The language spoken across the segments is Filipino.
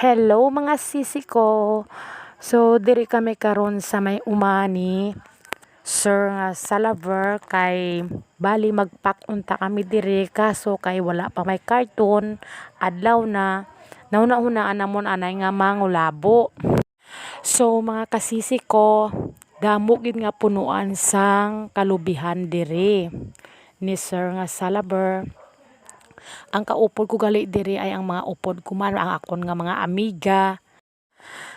Hello mga sisi ko. So diri kami karon sa may umani. Sir nga Salaver kay bali magpakunta kami diri kaso kay wala pa may karton adlaw na nauna-hunaan namon anay nga mangulabo. So mga kasisi ko, damo gid nga punuan sang kalubihan diri ni Sir nga Salaver. Ang kaupod ko gali diri ay ang mga upod ko man, ang akon nga mga amiga.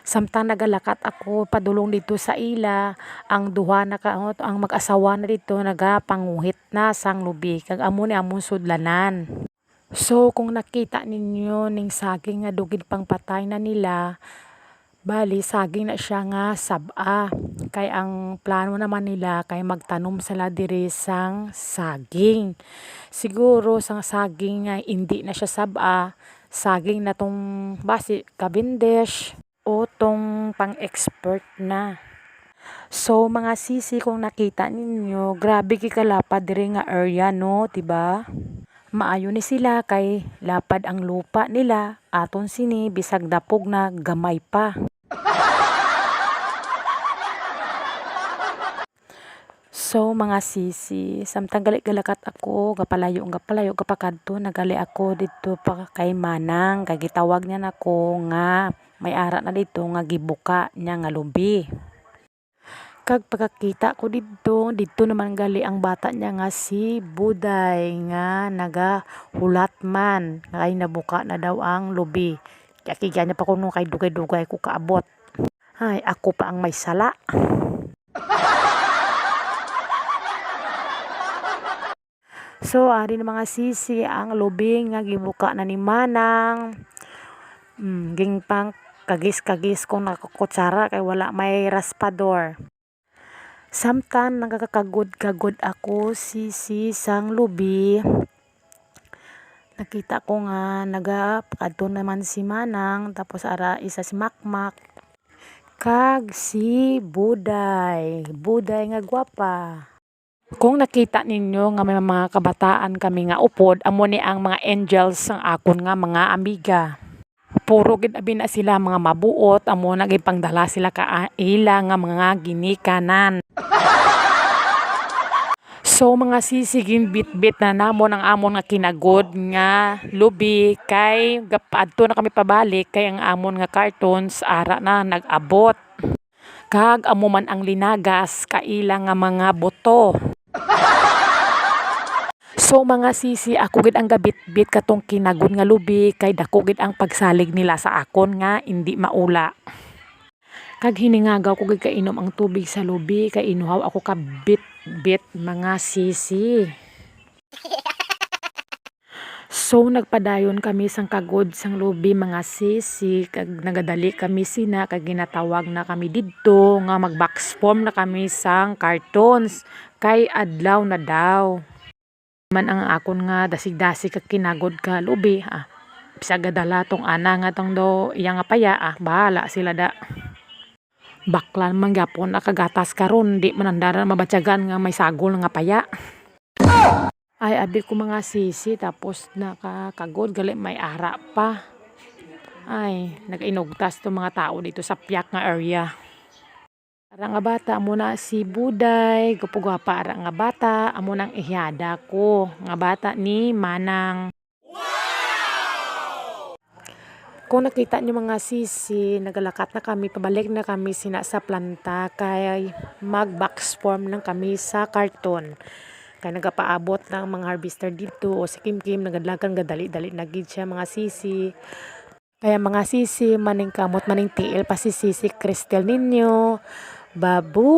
Samtang nagalakat ako padulong dito sa ila, ang duha na ang mag-asawa na dito nagapanguhit na sang lubi kag amo ni amon sudlanan. So kung nakita ninyo ning saging nga dugid pang patay na nila, bali saging na siya nga saba. Kay ang plano naman nila kay magtanom sila diri sang saging. Siguro sang saging nga hindi na siya saba, saging na tong basi Cavendish o tong pang-expert na. So mga sisi kung nakita ninyo, grabe kikalapad diri nga area no, diba? Maayo ni sila kay lapad ang lupa nila, aton sini bisag dapog na gamay pa. So mga sisi, samtang gali-galakat ako, gapalayo kapakadto nagali ako dito pa kay Manang, kay gitawag niya nako nga may ara na dito nga gibuka niya nga lubi. Kag pagkakita ko dito naman gali ang bata niya nga si Buday nga nagahulat man kay nabuka na daw ang lubi. Kaya kigyan niya pa kuno kay dugay-dugay ko kaabot. Ay, ako pa ang may sala. So, ari na mga sisi ang lubing nga gibuka na ni Manang. Ging pang kagis-kagis kung nakakutsara kay wala may raspador. Samtang nagkakagod-kagod ako sisi sang lubi. Nakita ko nga nagapakadto naman si Manang tapos ara isa si Makmak. Kag si Buday nga gwapa. Kung nakita ninyo nga may mga kabataan kami nga upod, amo ni ang mga angels ang akon nga mga amiga. Puro gid abi na sila mga mabuot, amo na gid pangdala sila ka ila nga mga ginikanan. So mga sisigin bit-bit na namon ang amon nga kinagod nga lubi kay gapadto na kami pabalik kay ang amon nga cartons ara na nag-abot. Kag amo man ang linagas kaila nga mga boto. So mga sisi, ako gid ang gabit-bit katong kinagod nga lubi kay dako gid ang pagsalig nila sa akon nga hindi maula. Kag hiningagaw ko gid kainom ang tubig sa lubi kay inuhaw ako ka bit-bit mga sisi. So nagpadayon kami sang kagod sang lubi mga sisi kag nagadali kami sina kag ginatawag na kami didto nga mag-box form na kami sang cartons kay adlaw na daw. Man ang akon nga dasig-dasig kag kinagod ka lubi bisag gadala tong ana nga tong do iya nga paya bahala sila da. Baklan man gyapon nakagatas karon di man andara mabatyagan nga may sagol nga paya. Ay abi ko mga sisi tapos nakakagod gali may ara pa. Ay nagainugtas to mga tao dito sa piyak nga area. Ara nga bata amo na si Buday, gupugwapa ara nga bata, amo nang ihyada ko nga bata ni Manang. Kung nakita niyo mga sisi, nagalakat na kami, pabalik na kami sina sa planta kay mag-box form lang kami sa karton. Kaya nagapaabot ng mga harvester dito o si Kim nagadlagan gadali-dali na gid siya mga sisi. Kaya mga sisi, maning kamot maning tiil pa si sisi Cristel ninyo. Babu!